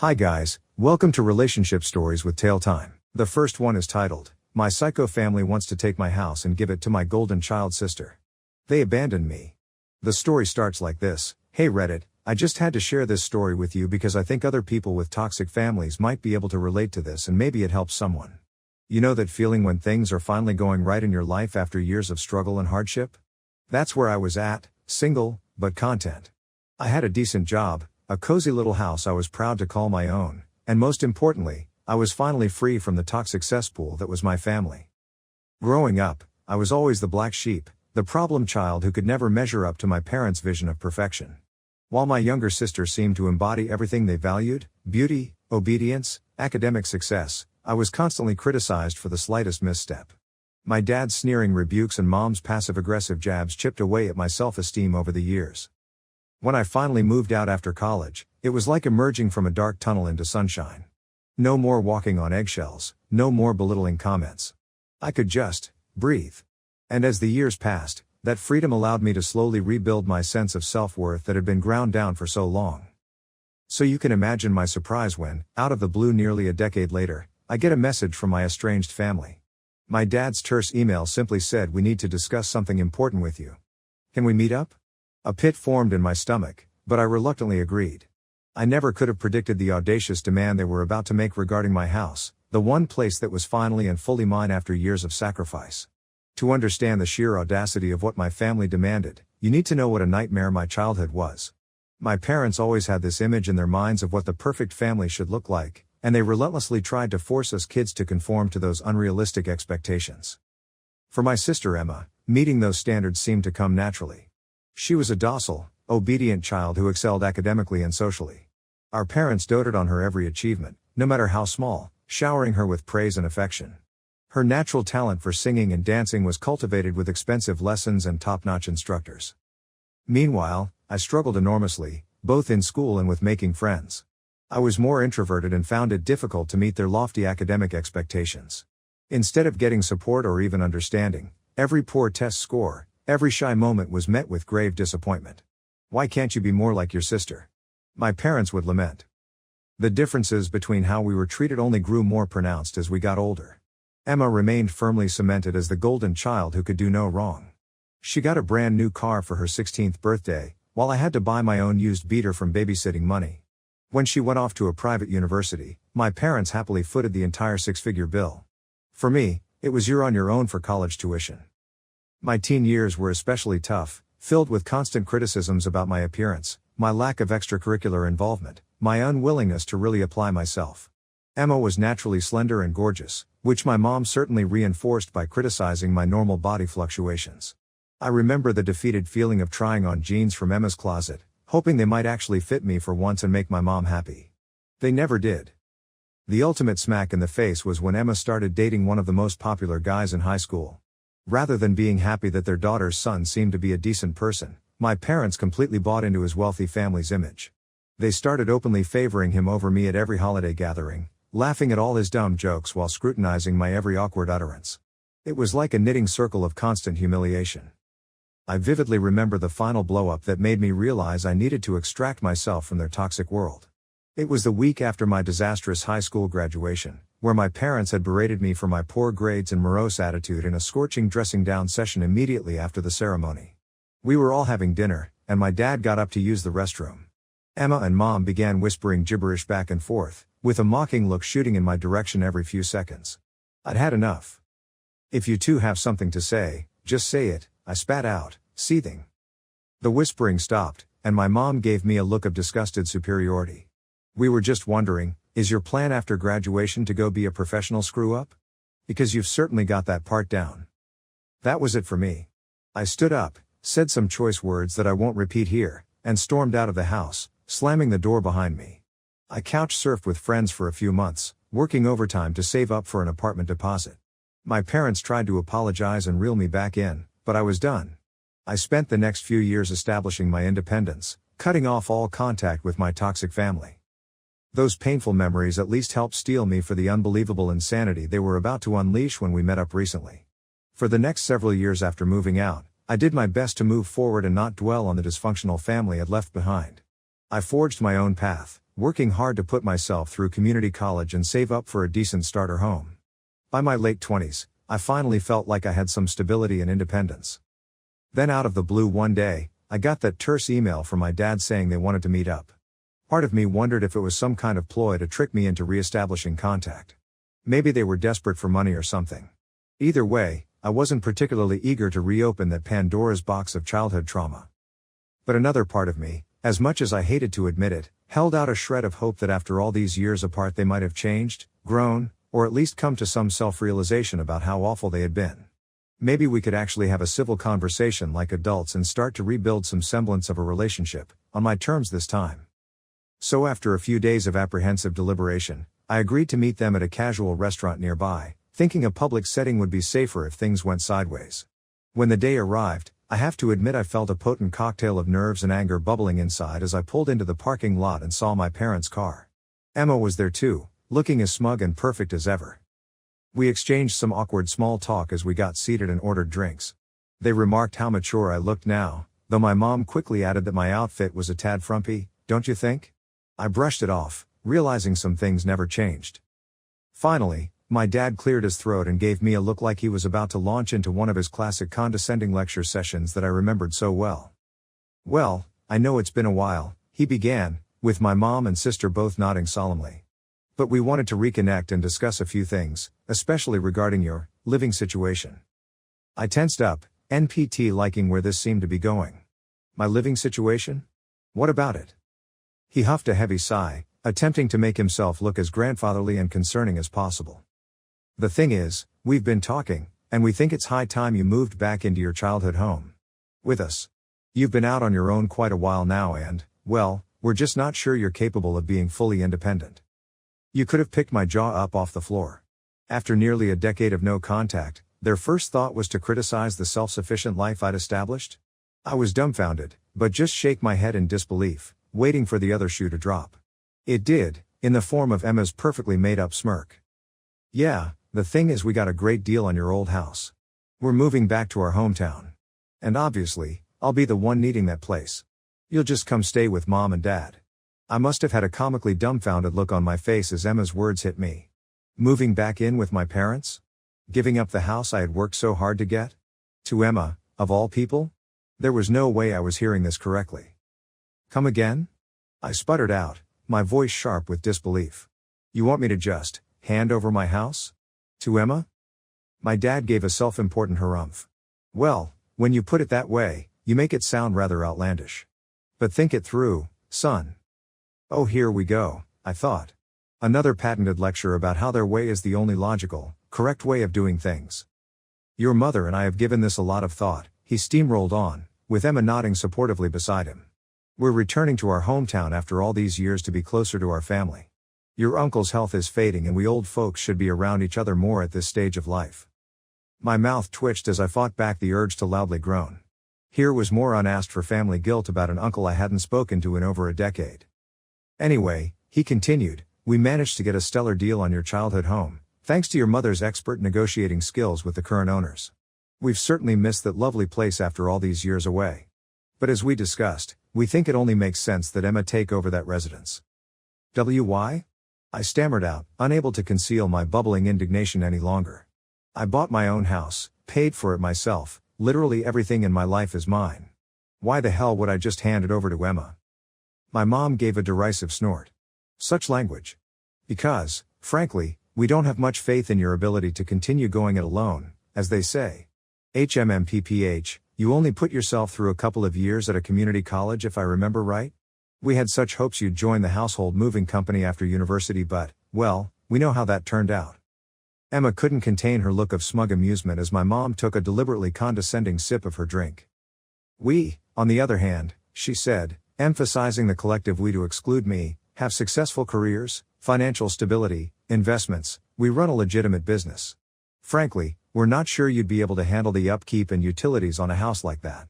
Hi guys, welcome to Relationship Stories with TaleTime. The first one is titled, My Psycho Family Wants to Take My House and Give It to My Golden Child Sister. They Abandoned Me. The story starts like this. Hey Reddit, I just had to share this story with you because I think other people with toxic families might be able to relate to this and maybe it helps someone. You know that feeling when things are finally going right in your life after years of struggle and hardship? That's where I was at, single, but content. I had a decent job, a cozy little house I was proud to call my own, and most importantly, I was finally free from the toxic cesspool that was my family. Growing up, I was always the black sheep, the problem child who could never measure up to my parents' vision of perfection. While my younger sister seemed to embody everything they valued, beauty, obedience, academic success, I was constantly criticized for the slightest misstep. My dad's sneering rebukes and mom's passive-aggressive jabs chipped away at my self-esteem over the years. When I finally moved out after college, it was like emerging from a dark tunnel into sunshine. No more walking on eggshells, no more belittling comments. I could just breathe. And as the years passed, that freedom allowed me to slowly rebuild my sense of self-worth that had been ground down for so long. So you can imagine my surprise when, out of the blue nearly a decade later, I get a message from my estranged family. My dad's terse email simply said, "We need to discuss something important with you. Can we meet up?" A pit formed in my stomach, but I reluctantly agreed. I never could have predicted the audacious demand they were about to make regarding my house, the one place that was finally and fully mine after years of sacrifice. To understand the sheer audacity of what my family demanded, you need to know what a nightmare my childhood was. My parents always had this image in their minds of what the perfect family should look like, and they relentlessly tried to force us kids to conform to those unrealistic expectations. For my sister Emma, meeting those standards seemed to come naturally. She was a docile, obedient child who excelled academically and socially. Our parents doted on her every achievement, no matter how small, showering her with praise and affection. Her natural talent for singing and dancing was cultivated with expensive lessons and top-notch instructors. Meanwhile, I struggled enormously, both in school and with making friends. I was more introverted and found it difficult to meet their lofty academic expectations. Instead of getting support or even understanding, every poor test score, every shy moment was met with grave disappointment. "Why can't you be more like your sister?" my parents would lament. The differences between how we were treated only grew more pronounced as we got older. Emma remained firmly cemented as the golden child who could do no wrong. She got a brand new car for her 16th birthday, while I had to buy my own used beater from babysitting money. When she went off to a private university, my parents happily footed the entire six-figure bill. For me, it was you're on your own for college tuition. My teen years were especially tough, filled with constant criticisms about my appearance, my lack of extracurricular involvement, my unwillingness to really apply myself. Emma was naturally slender and gorgeous, which my mom certainly reinforced by criticizing my normal body fluctuations. I remember the defeated feeling of trying on jeans from Emma's closet, hoping they might actually fit me for once and make my mom happy. They never did. The ultimate smack in the face was when Emma started dating one of the most popular guys in high school. Rather than being happy that their daughter's son seemed to be a decent person, my parents completely bought into his wealthy family's image. They started openly favoring him over me at every holiday gathering, laughing at all his dumb jokes while scrutinizing my every awkward utterance. It was like a knitting circle of constant humiliation. I vividly remember the final blow-up that made me realize I needed to extract myself from their toxic world. It was the week after my disastrous high school graduation, where my parents had berated me for my poor grades and morose attitude in a scorching dressing-down session immediately after the ceremony. We were all having dinner, and my dad got up to use the restroom. Emma and Mom began whispering gibberish back and forth, with a mocking look shooting in my direction every few seconds. I'd had enough. "If you two have something to say, just say it," I spat out, seething. The whispering stopped, and my mom gave me a look of disgusted superiority. "We were just wondering, is your plan after graduation to go be a professional screw-up? Because you've certainly got that part down." That was it for me. I stood up, said some choice words that I won't repeat here, and stormed out of the house, slamming the door behind me. I couch surfed with friends for a few months, working overtime to save up for an apartment deposit. My parents tried to apologize and reel me back in, but I was done. I spent the next few years establishing my independence, cutting off all contact with my toxic family. Those painful memories at least helped steel me for the unbelievable insanity they were about to unleash when we met up recently. For the next several years after moving out, I did my best to move forward and not dwell on the dysfunctional family I'd left behind. I forged my own path, working hard to put myself through community college and save up for a decent starter home. By my late 20s, I finally felt like I had some stability and independence. Then out of the blue one day, I got that terse email from my dad saying they wanted to meet up. Part of me wondered if it was some kind of ploy to trick me into re-establishing contact. Maybe they were desperate for money or something. Either way, I wasn't particularly eager to reopen that Pandora's box of childhood trauma. But another part of me, as much as I hated to admit it, held out a shred of hope that after all these years apart they might have changed, grown, or at least come to some self-realization about how awful they had been. Maybe we could actually have a civil conversation like adults and start to rebuild some semblance of a relationship, on my terms this time. So after a few days of apprehensive deliberation, I agreed to meet them at a casual restaurant nearby, thinking a public setting would be safer if things went sideways. When the day arrived, I have to admit I felt a potent cocktail of nerves and anger bubbling inside as I pulled into the parking lot and saw my parents' car. Emma was there too, looking as smug and perfect as ever. We exchanged some awkward small talk as we got seated and ordered drinks. They remarked how mature I looked now, though my mom quickly added that my outfit was a tad frumpy, don't you think? I brushed it off, realizing some things never changed. Finally, my dad cleared his throat and gave me a look like he was about to launch into one of his classic condescending lecture sessions that I remembered so well. Well, I know it's been a while, he began, with my mom and sister both nodding solemnly. But we wanted to reconnect and discuss a few things, especially regarding your living situation. I tensed up, NPT liking where this seemed to be going. My living situation? What about it? He huffed a heavy sigh, attempting to make himself look as grandfatherly and concerning as possible. The thing is, we've been talking, and we think it's high time you moved back into your childhood home. With us. You've been out on your own quite a while now and, well, we're just not sure you're capable of being fully independent. You could have picked my jaw up off the floor. After nearly a decade of no contact, their first thought was to criticize the self-sufficient life I'd established. I was dumbfounded, but just shake my head in disbelief, waiting for the other shoe to drop. It did, in the form of Emma's perfectly made-up smirk. Yeah, the thing is we got a great deal on your old house. We're moving back to our hometown. And obviously, I'll be the one needing that place. You'll just come stay with Mom and Dad. I must have had a comically dumbfounded look on my face as Emma's words hit me. Moving back in with my parents? Giving up the house I had worked so hard to get? To Emma, of all people? There was no way I was hearing this correctly. Come again? I sputtered out, my voice sharp with disbelief. You want me to just hand over my house? To Emma? My dad gave a self-important harumph. Well, when you put it that way, you make it sound rather outlandish. But think it through, son. Oh, here we go, I thought. Another patented lecture about how their way is the only logical, correct way of doing things. Your mother and I have given this a lot of thought, he steamrolled on, with Emma nodding supportively beside him. We're returning to our hometown after all these years to be closer to our family. Your uncle's health is fading and we old folks should be around each other more at this stage of life. My mouth twitched as I fought back the urge to loudly groan. Here was more unasked for family guilt about an uncle I hadn't spoken to in over a decade. Anyway, he continued, we managed to get a stellar deal on your childhood home, thanks to your mother's expert negotiating skills with the current owners. We've certainly missed that lovely place after all these years away. But as we discussed, we think it only makes sense that Emma take over that residence. Why? I stammered out, unable to conceal my bubbling indignation any longer. I bought my own house, paid for it myself, literally everything in my life is mine. Why the hell would I just hand it over to Emma? My mom gave a derisive snort. Such language. Because, frankly, we don't have much faith in your ability to continue going it alone, as they say. HMMPPH, you only put yourself through a couple of years at a community college if I remember right? We had such hopes you'd join the household moving company after university but, well, we know how that turned out. Emma couldn't contain her look of smug amusement as my mom took a deliberately condescending sip of her drink. We, on the other hand, she said, emphasizing the collective we to exclude me, have successful careers, financial stability, investments, we run a legitimate business. Frankly, we're not sure you'd be able to handle the upkeep and utilities on a house like that.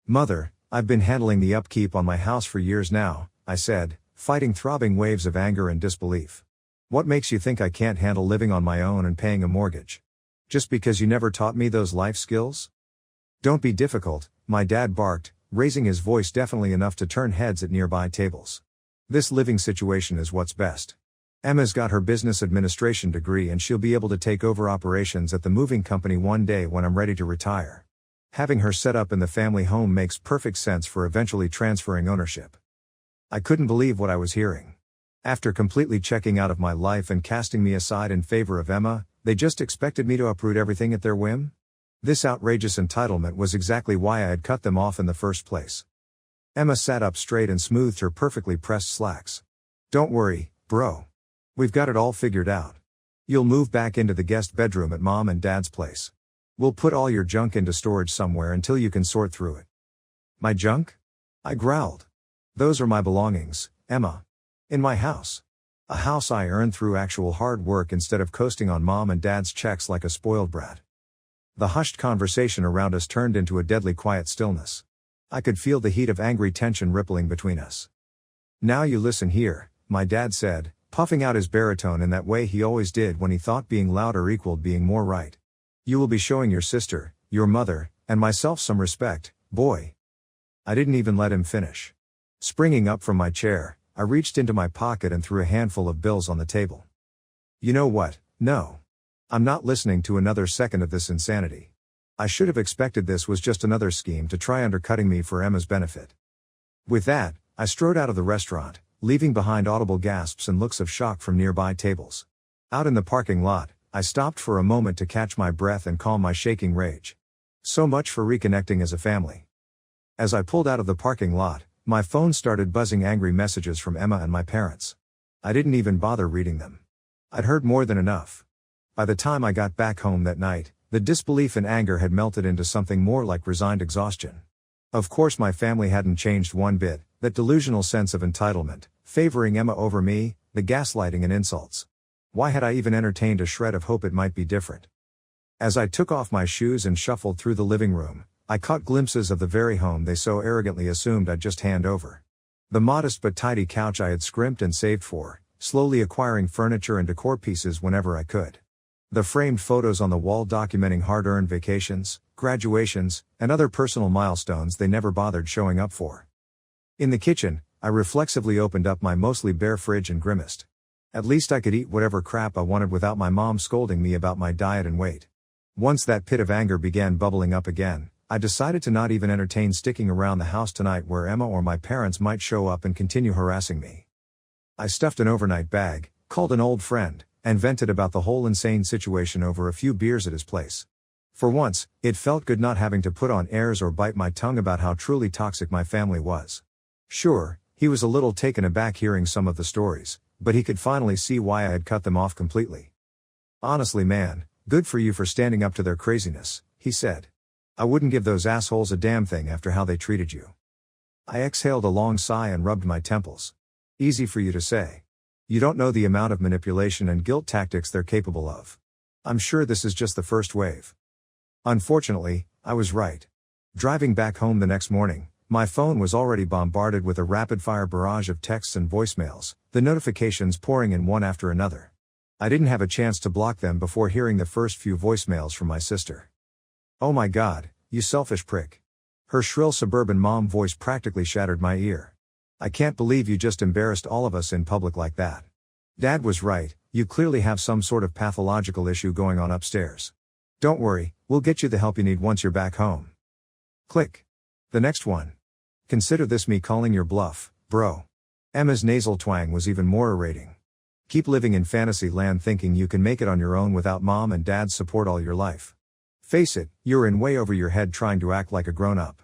Mother, I've been handling the upkeep on my house for years now, I said, fighting throbbing waves of anger and disbelief. What makes you think I can't handle living on my own and paying a mortgage? Just because you never taught me those life skills? Don't be difficult, my dad barked, raising his voice definitely enough to turn heads at nearby tables. This living situation is what's best. Emma's got her business administration degree and she'll be able to take over operations at the moving company one day when I'm ready to retire. Having her set up in the family home makes perfect sense for eventually transferring ownership. I couldn't believe what I was hearing. After completely checking out of my life and casting me aside in favor of Emma, they just expected me to uproot everything at their whim? This outrageous entitlement was exactly why I had cut them off in the first place. Emma sat up straight and smoothed her perfectly pressed slacks. "Don't worry, bro. We've got it all figured out. You'll move back into the guest bedroom at Mom and Dad's place. We'll put all your junk into storage somewhere until you can sort through it." "My junk?" I growled. "Those are my belongings, Emma. In my house. A house I earned through actual hard work instead of coasting on Mom and Dad's checks like a spoiled brat." The hushed conversation around us turned into a deadly quiet stillness. I could feel the heat of angry tension rippling between us. "Now you listen here," my dad said, puffing out his baritone in that way he always did when he thought being louder equaled being more right. "You will be showing your sister, your mother, and myself some respect, boy." I didn't even let him finish. Springing up from my chair, I reached into my pocket and threw a handful of bills on the table. "You know what? No. I'm not listening to another second of this insanity. I should have expected this was just another scheme to try undercutting me for Emma's benefit." With that, I strode out of the restaurant, leaving behind audible gasps and looks of shock from nearby tables. Out in the parking lot, I stopped for a moment to catch my breath and calm my shaking rage. So much for reconnecting as a family. As I pulled out of the parking lot, my phone started buzzing angry messages from Emma and my parents. I didn't even bother reading them. I'd heard more than enough. By the time I got back home that night, the disbelief and anger had melted into something more like resigned exhaustion. Of course my family hadn't changed one bit, that delusional sense of entitlement, favoring Emma over me, the gaslighting and insults. Why had I even entertained a shred of hope it might be different? As I took off my shoes and shuffled through the living room, I caught glimpses of the very home they so arrogantly assumed I'd just hand over. The modest but tidy couch I had scrimped and saved for, slowly acquiring furniture and decor pieces whenever I could. The framed photos on the wall documenting hard-earned vacations, graduations, and other personal milestones they never bothered showing up for. In the kitchen, I reflexively opened up my mostly bare fridge and grimaced. At least I could eat whatever crap I wanted without my mom scolding me about my diet and weight. Once that pit of anger began bubbling up again, I decided to not even entertain sticking around the house tonight where Emma or my parents might show up and continue harassing me. I stuffed an overnight bag, called an old friend, and vented about the whole insane situation over a few beers at his place. For once, it felt good not having to put on airs or bite my tongue about how truly toxic my family was. Sure, he was a little taken aback hearing some of the stories, but he could finally see why I had cut them off completely. "Honestly man, good for you for standing up to their craziness," he said. "I wouldn't give those assholes a damn thing after how they treated you." I exhaled a long sigh and rubbed my temples. "Easy for you to say. You don't know the amount of manipulation and guilt tactics they're capable of. I'm sure this is just the first wave." Unfortunately, I was right. Driving back home the next morning, my phone was already bombarded with a rapid-fire barrage of texts and voicemails, the notifications pouring in one after another. I didn't have a chance to block them before hearing the first few voicemails from my sister. "Oh my God, you selfish prick." Her shrill suburban mom voice practically shattered my ear. "I can't believe you just embarrassed all of us in public like that. Dad was right, you clearly have some sort of pathological issue going on upstairs. Don't worry, we'll get you the help you need once you're back home." Click. The next one. "Consider this me calling your bluff, bro." Emma's nasal twang was even more irritating. "Keep living in fantasy land thinking you can make it on your own without mom and dad's support all your life. Face it, you're in way over your head trying to act like a grown-up."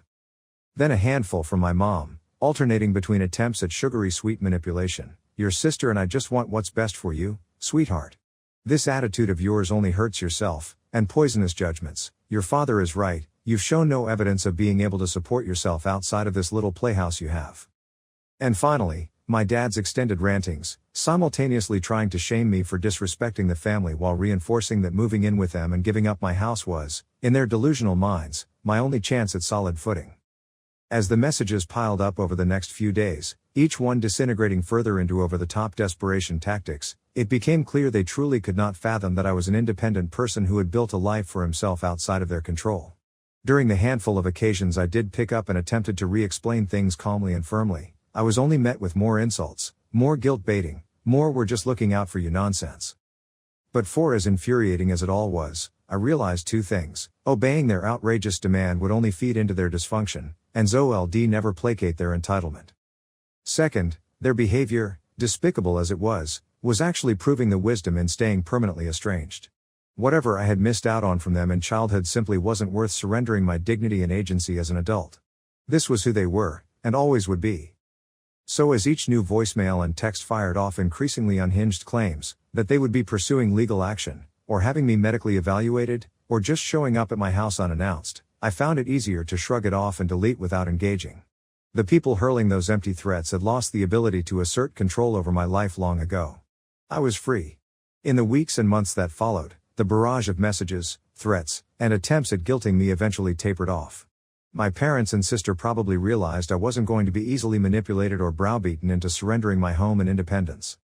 Then a handful from my mom, alternating between attempts at sugary sweet manipulation. "Your sister and I just want what's best for you, sweetheart. This attitude of yours only hurts yourself, and poisonous judgments. Your father is right, you've shown no evidence of being able to support yourself outside of this little playhouse you have." And finally, my dad's extended rantings, simultaneously trying to shame me for disrespecting the family while reinforcing that moving in with them and giving up my house was, in their delusional minds, my only chance at solid footing. As the messages piled up over the next few days, each one disintegrating further into over-the-top desperation tactics, it became clear they truly could not fathom that I was an independent person who had built a life for himself outside of their control. During the handful of occasions I did pick up and attempted to re-explain things calmly and firmly, I was only met with more insults, more guilt baiting, more "we're just looking out for you" nonsense. But for as infuriating as it all was, I realized two things: obeying their outrageous demand would only feed into their dysfunction, and XOLD never placate their entitlement. Second, their behavior, despicable as it was actually proving the wisdom in staying permanently estranged. Whatever I had missed out on from them in childhood simply wasn't worth surrendering my dignity and agency as an adult. This was who they were, and always would be. So as each new voicemail and text fired off increasingly unhinged claims that they would be pursuing legal action, or having me medically evaluated, or just showing up at my house unannounced, I found it easier to shrug it off and delete without engaging. The people hurling those empty threats had lost the ability to assert control over my life long ago. I was free. In the weeks and months that followed, the barrage of messages, threats, and attempts at guilting me eventually tapered off. My parents and sister probably realized I wasn't going to be easily manipulated or browbeaten into surrendering my home and independence.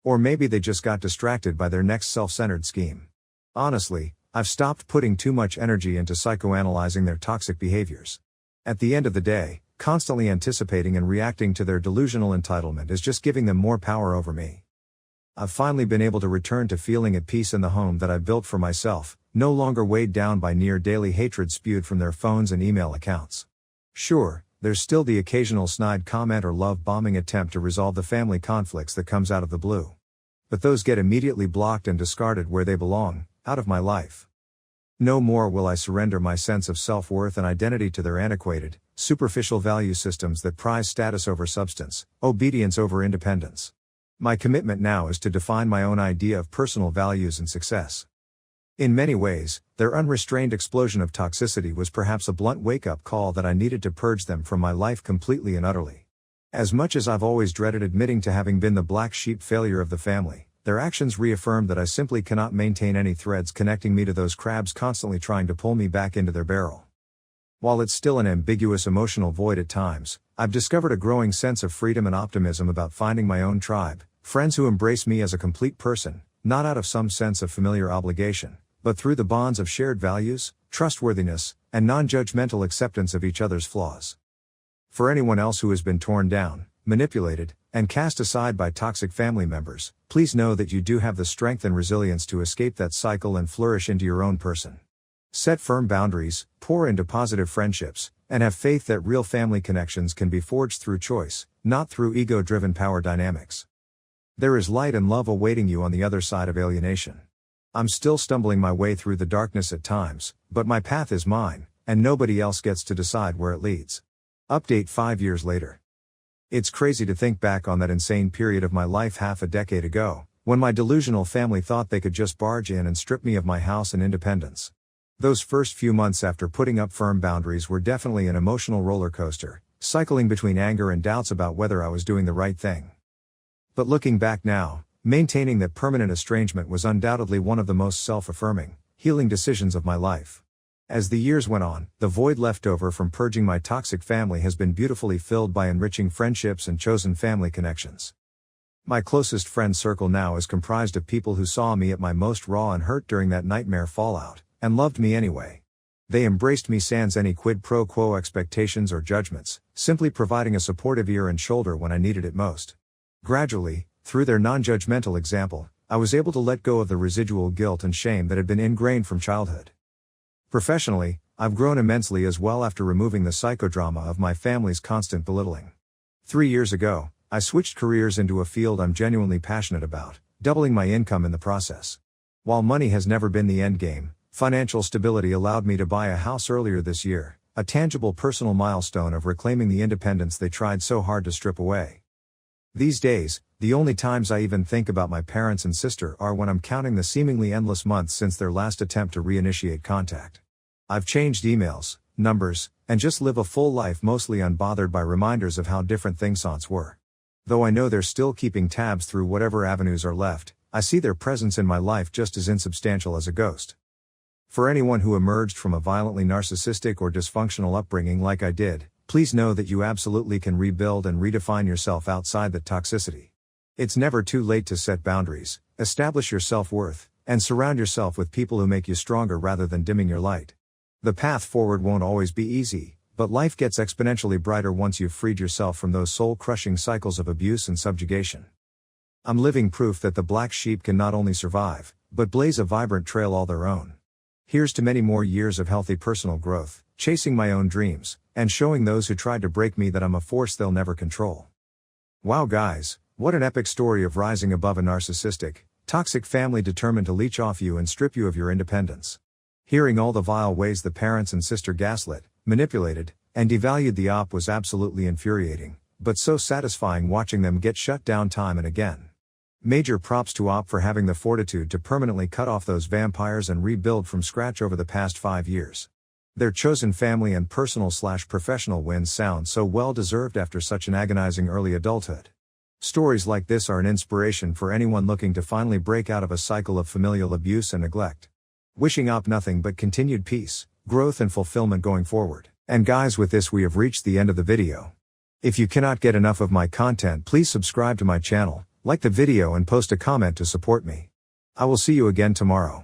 Or maybe they just got distracted by their next self-centered scheme. Honestly, I've stopped putting too much energy into psychoanalyzing their toxic behaviors. At the end of the day, constantly anticipating and reacting to their delusional entitlement is just giving them more power over me. I've finally been able to return to feeling at peace in the home that I built for myself, no longer weighed down by near daily hatred spewed from their phones and email accounts. Sure, there's still the occasional snide comment or love-bombing attempt to resolve the family conflicts that comes out of the blue. But those get immediately blocked and discarded where they belong, out of my life. No more will I surrender my sense of self-worth and identity to their antiquated, superficial value systems that prize status over substance, obedience over independence. My commitment now is to define my own idea of personal values and success. In many ways, their unrestrained explosion of toxicity was perhaps a blunt wake-up call that I needed to purge them from my life completely and utterly. As much as I've always dreaded admitting to having been the black sheep failure of the family, their actions reaffirmed that I simply cannot maintain any threads connecting me to those crabs constantly trying to pull me back into their barrel. While it's still an ambiguous emotional void at times, I've discovered a growing sense of freedom and optimism about finding my own tribe, friends who embrace me as a complete person, not out of some sense of familiar obligation, but through the bonds of shared values, trustworthiness, and non-judgmental acceptance of each other's flaws. For anyone else who has been torn down, manipulated, and cast aside by toxic family members, please know that you do have the strength and resilience to escape that cycle and flourish into your own person. Set firm boundaries, pour into positive friendships, and have faith that real family connections can be forged through choice, not through ego-driven power dynamics. There is light and love awaiting you on the other side of alienation. I'm still stumbling my way through the darkness at times, but my path is mine, and nobody else gets to decide where it leads. Update 5 years later. It's crazy to think back on that insane period of my life half a decade ago, when my delusional family thought they could just barge in and strip me of my house and independence. Those first few months after putting up firm boundaries were definitely an emotional roller coaster, cycling between anger and doubts about whether I was doing the right thing. But looking back now, maintaining that permanent estrangement was undoubtedly one of the most self-affirming, healing decisions of my life. As the years went on, the void left over from purging my toxic family has been beautifully filled by enriching friendships and chosen family connections. My closest friend circle now is comprised of people who saw me at my most raw and hurt during that nightmare fallout, and loved me anyway. They embraced me sans any quid pro quo expectations or judgments, simply providing a supportive ear and shoulder when I needed it most. Gradually, through their non-judgmental example, I was able to let go of the residual guilt and shame that had been ingrained from childhood. Professionally, I've grown immensely as well after removing the psychodrama of my family's constant belittling. 3 years ago, I switched careers into a field I'm genuinely passionate about, doubling my income in the process. While money has never been the end game, financial stability allowed me to buy a house earlier this year, a tangible personal milestone of reclaiming the independence they tried so hard to strip away. These days, the only times I even think about my parents and sister are when I'm counting the seemingly endless months since their last attempt to reinitiate contact. I've changed emails, numbers, and just live a full life mostly unbothered by reminders of how different things once were. Though I know they're still keeping tabs through whatever avenues are left, I see their presence in my life just as insubstantial as a ghost. For anyone who emerged from a violently narcissistic or dysfunctional upbringing like I did, please know that you absolutely can rebuild and redefine yourself outside that toxicity. It's never too late to set boundaries, establish your self-worth, and surround yourself with people who make you stronger rather than dimming your light. The path forward won't always be easy, But life gets exponentially brighter once you've freed yourself from those soul-crushing cycles of abuse and subjugation. I'm living proof that the black sheep can not only survive, but blaze a vibrant trail all their own. Here's to many more years of healthy personal growth, chasing my own dreams, and showing those who tried to break me that I'm a force they'll never control. Wow guys, what an epic story of rising above a narcissistic, toxic family determined to leech off you and strip you of your independence. Hearing all the vile ways the parents and sister gaslit, manipulated, and devalued the op was absolutely infuriating, but so satisfying watching them get shut down time and again. Major props to op for having the fortitude to permanently cut off those vampires and rebuild from scratch over the past 5 years. Their chosen family and personal/professional wins sound so well deserved after such an agonizing early adulthood. Stories like this are an inspiration for anyone looking to finally break out of a cycle of familial abuse and neglect. Wishing op nothing but continued peace, growth and fulfillment going forward. And guys, with this we have reached the end of the video. If you cannot get enough of my content, please subscribe to my channel, like the video and post a comment to support me. I will see you again tomorrow.